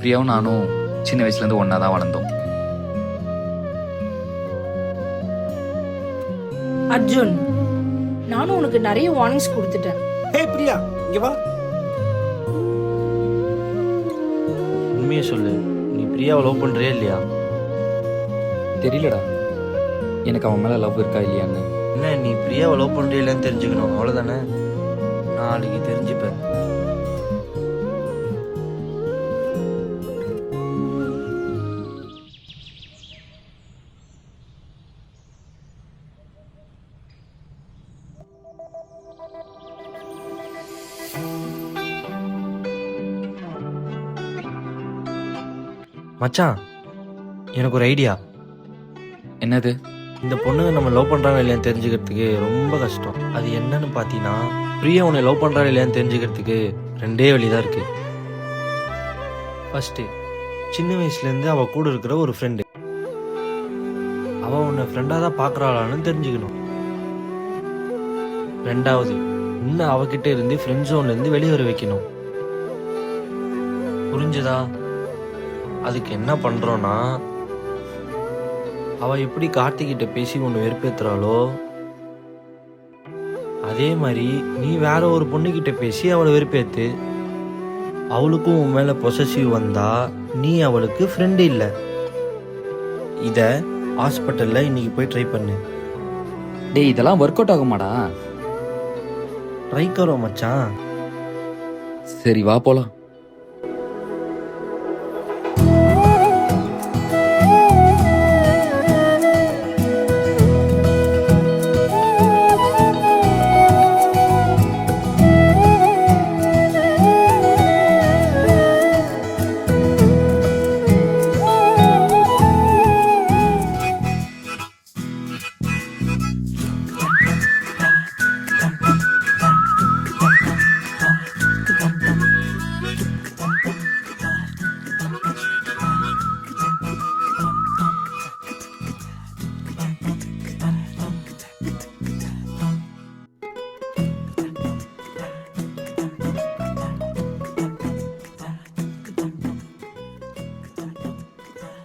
பிரியாவும் நானும் சின்ன வயசுலேருந்து ஒன்றா தான் வளர்ந்தோம். அர்ஜுன், நானும் உனக்கு நிறைய வார்னிங்ஸ் கொடுத்துட்டேன். ஹே பிரியா, இங்க வா. உண்மையை சொல்லு, நீ பிரியாவை லவ் பண்ணுறியா இல்லையா? தெரியலடா எனக்கு அவன் மேலே லவ் இருக்கா இல்லையான்னு. என்ன, நீ பிரியாவை லவ் பண்ணுறியா இல்லையான்னு தெரிஞ்சுக்கணும், அவ்வளோதானே? நாளைக்கு தெரிஞ்சுப்பேன். மச்சான், எனக்கு ஒரு ஐடியா. என்னது? இந்த பொண்ணுங்க நம்ம லவ் பண்ணுறாங்க இல்லையான்னு தெரிஞ்சுக்கிறதுக்கு ரொம்ப கஷ்டம். அது என்னன்னு பார்த்தீங்கன்னா, பிரியா உன்னை லவ் பண்ணுறாங்க இல்லையான்னு தெரிஞ்சுக்கிறதுக்கு ரெண்டே வழி தான் இருக்குது. ஃபஸ்ட்டு, சின்ன வயசுலேருந்து அவள் கூட இருக்கிற ஒரு ஃப்ரெண்டு, அவள் உன்னை ஃப்ரெண்டாக தான் பார்க்குறாளான்னு தெரிஞ்சுக்கணும். ரெண்டாவது, இன்னும் அவகிட்ட இருந்து ஃப்ரெண்ட் ஜோன்லேருந்து வெளியே வர வைக்கணும். புரிஞ்சுதா? அதுக்கு என்ன பண்ணுறோன்னா, அவள் எப்படி கார்த்திகிட்ட பேசி ஒன்று வெறுப்பேற்றுறாளோ அதே மாதிரி நீ வேற ஒரு பொண்ணுக்கிட்ட பேசி அவளை வெறுப்பேற்று. அவளுக்கும் உன் மேலே பொசசிவ் வந்தா நீ அவளுக்கு ஃப்ரெண்டு இல்லை. இதை ஹாஸ்பிட்டலில் இன்னைக்கு போய் ட்ரை பண்ணு. டேய், இதெல்லாம் ஒர்க் அவுட் ஆகுமாடா? ட்ரை கரோ மச்சான். சரி வா போலாம்.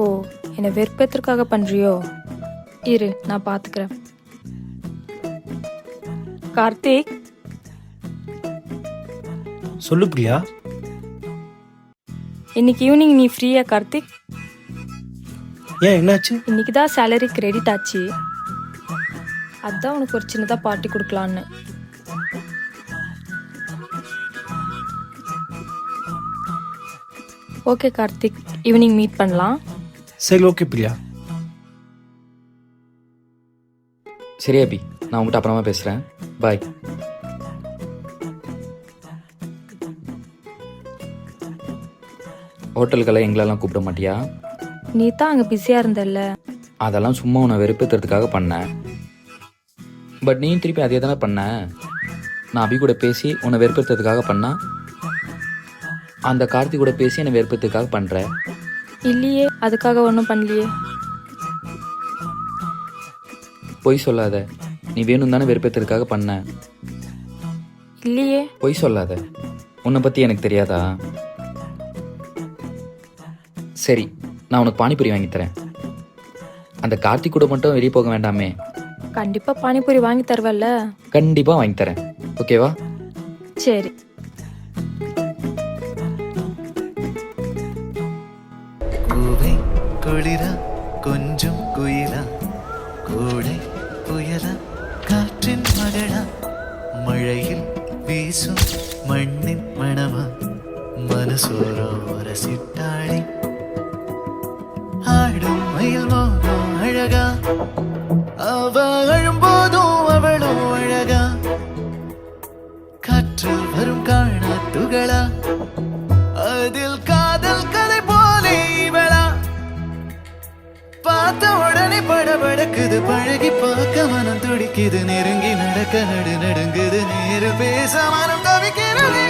ஓ, என்னை வெறுப்பேற்றுக்காக பண்ணுறியோ? இரு, நான் பார்த்துக்கிறேன். கார்த்திக், சொல்லு பிரியா. இன்னைக்கு ஈவினிங் நீ ஃப்ரீயா கார்த்திக்? ஏன், என்னாச்சு? இன்னைக்கு தான் சேலரி கிரெடிட் ஆச்சு, அதான் உனக்கு ஒரு சின்னதாக பார்ட்டி கொடுக்கலான்னு. ஓகே கார்த்திக், ஈவினிங் மீட் பண்ணலாம். சரி, ஓகே பிரியா. சரி அபி, நான் உங்கள்கிட்ட அப்புறமா பேசுகிறேன். பாய். ஹோட்டலுக்கெல்லாம் எங்களெல்லாம் கூப்பிட மாட்டியா? நீ தான் அங்கே பிஸியாக இருந்தல்ல. அதெல்லாம் சும்மா உன்னை வெறுப்பேற்றுறதுக்காக பண்ணேன். பட் நீ திருப்பி அதே தானே பண்ண. நான் அபி கூட பேசி உன்னை வெறுப்பேற்றுறதுக்காக பண்ணா, அந்த கார்த்தி கூட பேசி என்னை வெறுப்பேற்றுறதுக்காக பண்ணுற. இல்லையே, அதுக்காக ஒன்றும் பண்ணலையே. பொய் சொல்லாத. நீ வேணும் தானே வெறுப்பேற்றுறதுக்காக பண்ண. இல்லையே. பொய் சொல்லாத. உன்னை பற்றி எனக்கு தெரியாதா? சரி, நான் உனக்கு பானிபூரி வாங்கி தரேன். அந்த கார்த்திக் கூட மட்டும் வெளியே போக வேண்டாமே. கண்டிப்பா பானிபூரி வாங்கி தருவல்ல? கண்டிப்பா வாங்கி தரேன். ஓகேவா? சரி. கூவை குளிரா கொஞ்சம் குயிலா கூடை புயலா காற்றின் மகளா மழையில் வீசும் மண்ணின் மணமா மனசோர சிட்டாளி ஆடும் மயில் மோகம் அழகா அவ அழும்போதும் அவளும் அழகா காற்றில் வரும் காணா துகளா அதில் காதல் கதை போலே இவளா பார்த்த உடனே படபடக்குது பழகி பார்க்க மனம் துடிக்குது நெருங்கி நடக்க நடுங்குது நேரு பேச மனம் தவிக்கிறது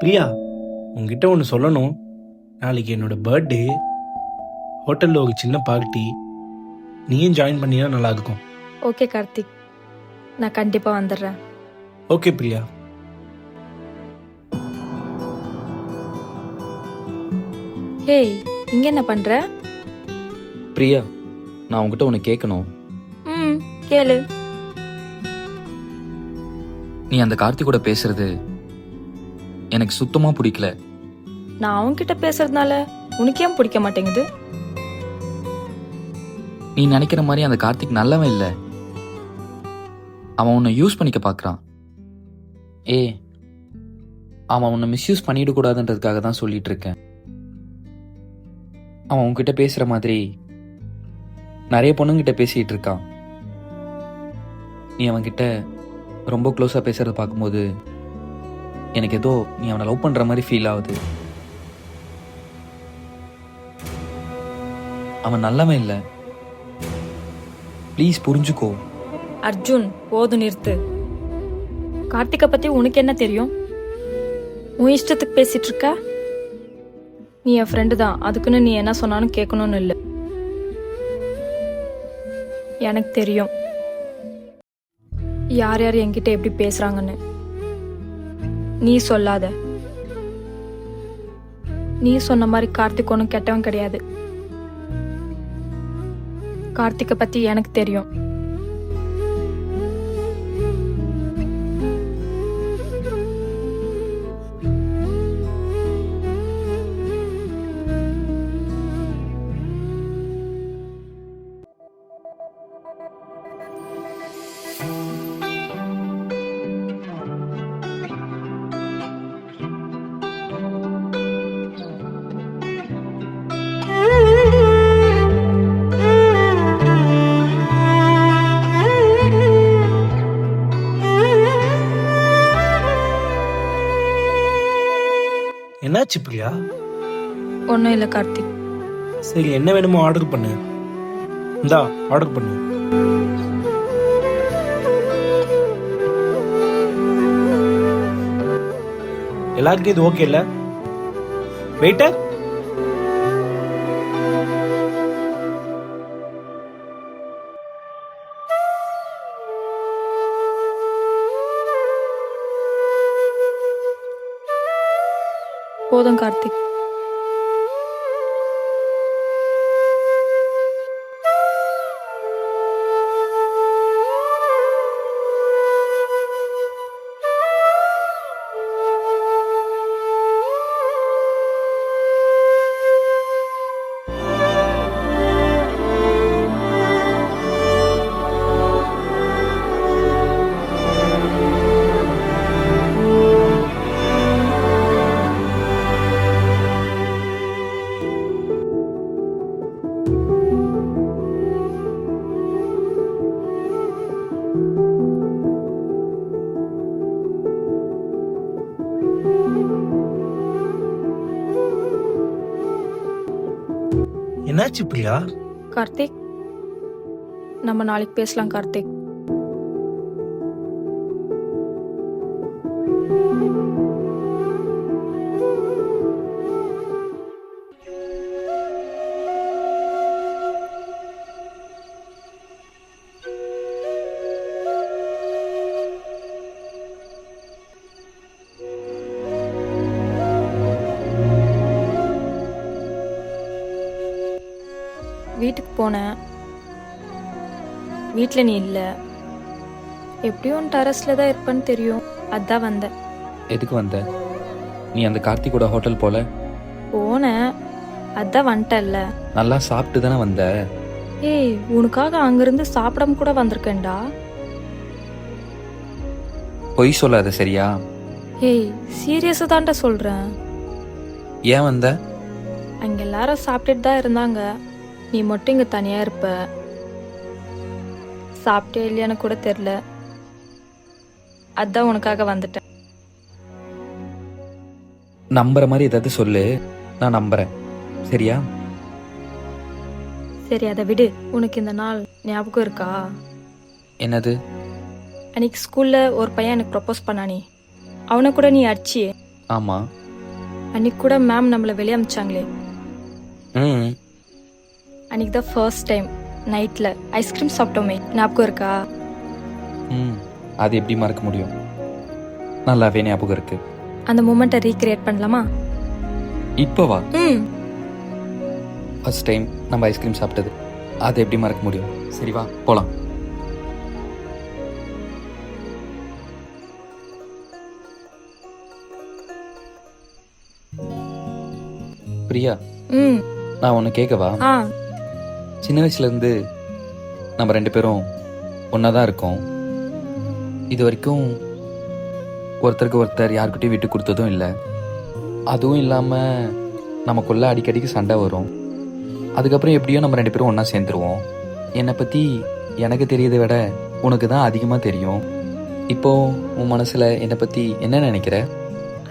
பிரியா உங்ககிட்ட ஒன்று சொல்லணும். நாளைக்கு என்னோட பர்த்டே. ஹோட்டலில் ஒரு சின்ன பார்ட்டி. நீயும் ஜாயின் பண்ணினா நல்லா இருக்கும். ஓகே கார்த்திக், நான் கண்டிப்பாக வந்துடுறேன். ஓகே பிரியா. ஹேய், இங்கே என்ன பண்ணுற? பிரியா, நான் உங்ககிட்ட ஒன்று கேட்கணும். ம், கேளு. நீ அந்த கார்த்தி கூட பேசுறது எனக்கு சுத்தமாக பிடிக்கல. நான் அவன்கிட்ட பேசுறதுனால உனக்கு ஏன் பிடிக்க மாட்டேங்குது? நீ நினைக்கிற மாதிரி அந்த கார்த்திக் நல்லவன் இல்லை. அவன் உன்னை யூஸ் பண்ணிக்க பார்க்குறான். அவன் உன்னை மிஸ்யூஸ் பண்ணிடக்கூடாதுன்றதுக்காக தான் சொல்லிட்டு இருக்கேன். அவன் உன்கிட்ட பேசுகிற மாதிரி நிறைய பொண்ணுங்கிட்ட பேசிகிட்டு இருக்கான். நீ அவன்கிட்ட ரொம்ப க்ளோஸாக பேசுகிறத பார்க்கும்போது எனக்கு ஏதோ நீ அவனை லவ் பண்ணுற மாதிரி ஃபீல் ஆகுது. அவன் நல்லவன் இல்லை. ப்ளீஸ் புரிஞ்சுக்கோ. அர்ஜுன், போதும் நிறுத்து. கார்த்திகை பற்றி உனக்கு என்ன தெரியும்? உன் இஷ்டத்துக்கு பேசிட்டு இருக்க. நீ என் ஃப்ரெண்டு தான், அதுக்குன்னு நீ என்ன சொன்னாலும் கேட்கணும்னு இல்லை. எனக்கு தெரியும் யார் யார் என்கிட்ட எப்படி பேசுறாங்கன்னு. நீ சொல்லாத. நீ சொன்ன மாதிரி கார்த்திக் ஒன்றும் கெட்டவன் கிடையாது. கார்த்திகை பத்தி எனக்கு தெரியும். என்னாச்சு பிரியா? ஒன்றும் இல்லை கார்த்திக். சரி, என்ன வேணுமோ ஆர்டர் பண்ணு. இந்தா ஆர்டர் பண்ணு. எல்லாருக்கும் இது ஓகே இல்ல? வெயிட்டர், போதும் கார்த்திக். என்னாச்சு பிரியா? கார்த்திக், நம்ம நாளைக்கு பேசலாம் கார்த்திக். வீட்டுக்கு போனேன். வீட்டில் நீ இல்லை. எப்படியும் டெரஸில் தான் இருப்பேன்னு தெரியும், அதான் வந்தேன். எதுக்கு வந்த? நீ அந்த கார்த்தி கூட ஹோட்டல் போல? போனேன், அதான் வந்துட்டல்ல. நல்லா சாப்பிட்டு தானே வந்த? ஏய், உனக்காக அங்கிருந்து சாப்பிடாம கூட வந்திருக்கேன்டா. பொய் சொல்லாத சரியா? ஏய், சீரியஸா தான்டா சொல்றேன். ஏன் வந்த? அங்க எல்லாரும் சாப்பிட்டுட்டு தான் இருந்தாங்க, நீ மட்டும் இங்க தனியா இருப்ப. சாப்பிட்டே இல்லையான்னு கூட தெரியல, அதான் உனக்காக வந்துட்டேன். நம்புற மாதிரி ஏதாவது சொல்லு, நான் நம்புறேன் சரியா? சரி, அதை விடு. உனக்கு இந்த நாள் ஞாபகம் இருக்கா? என்னது? அன்னைக்கு ஸ்கூல்ல ஒரு பையன் எனக்கு ப்ரப்போஸ் பண்ணானே, அவனை கூட நீ அடிச்சியே. ஆமா. அன்னைக்கு கூட மேம் நம்மளை வெளியே அமிச்சாங்களே. ம். அன்னைக்கு தான் ஃபர்ஸ்ட் டைம் நைட்ல ஐஸ்கிரீம் சாப்பிட்டோமே, ஞாபகம் இருக்கா? ம். அது எப்படி மறக்க முடியும்? நல்லாவே ஞாபகம் இருக்கு. அந்த மூமெண்ட்டை ரீக்ரியேட் பண்ணலாமா? இப்போவா? ம். ஃபர்ஸ்ட் டைம் நம்ம ஐஸ்கிரீம் சாப்பிட்டது, அது எப்படி மறக்க முடியும்? சரி வா போலாம். பிரியா, ம். நான் ஒன்று கேட்கவா? ஆ. சின்ன வயசுல இருந்து நம்ம 2 பேரும் ஒன்றா தான் இருக்கோம். இது வரைக்கும் ஒருத்தருக்கு ஒருத்தர் யாருக்கிட்டையும் விட்டு கொடுத்ததும் இல்லை. அதுவும் இல்லாமல் நமக்குள்ள அடிக்கடிக்கு சண்டை வரும். அதுக்கப்புறம் எப்படியோ நம்ம 2 பேரும் ஒன்றா சேர்ந்துருவோம். என்னை பற்றி எனக்கு தெரியதை விட உனக்கு தான் அதிகமாக தெரியும். இப்போ உன் மனசில் என்னை பற்றி என்ன நினைக்கிற?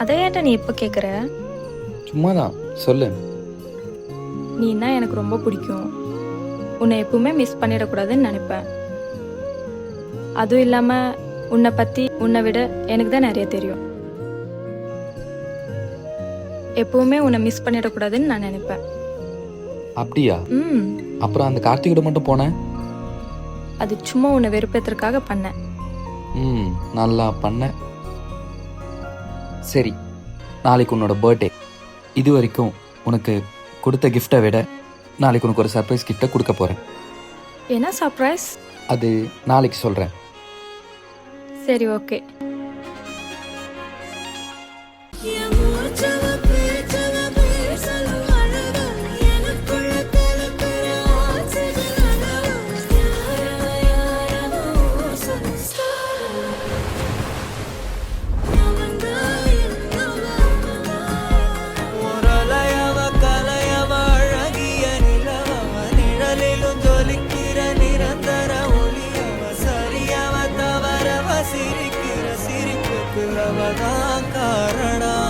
அதை ஏன்டா நீ எப்போ கேட்குற? சும்மா தான் சொல்லு. நீன்னா எனக்கு ரொம்ப பிடிக்கும். உன்னை எப்பவுமே மிஸ் பண்ணிடக்கூடாதுன்னு நினைப்பேன். அதுவும் இல்லாமல் உன்னை பற்றி உன்னை விட எனக்கு தான் நிறைய தெரியும். எப்பவுமே உன்னை மிஸ் பண்ணிடக்கூடாதுன்னு நான் நினைப்பேன். அப்படியா? ம். அப்புறம் அந்த கார்த்திகோட மட்டும் போனேன். அது சும்மா உன்னை வெறுப்பேற்றுறதுக்காக பண்ணேன். ம், நல்லா பண்ண. சரி, நாளைக்கு உன்னோட பர்த்டே. இது வரைக்கும் உனக்கு கொடுத்த கிஃப்டை விட நாளைக்கு உனக்கு ஒரு சர்ப்ரைஸ் கிஃப்டை கொடுக்க போகிறேன். என்ன சர்ப்ரைஸ்? அது நாளைக்கு சொல்கிறேன். சரி, ஓகே. ஒரலையவ கலையவ அழகிய நிலவவ நிழலிலும் ஜொலிக்கிற நிரந்தர ஒளியவ சரியவ தவறவ சிரிக்கிற சிரிப்புக்கு அவதான் காரணம்.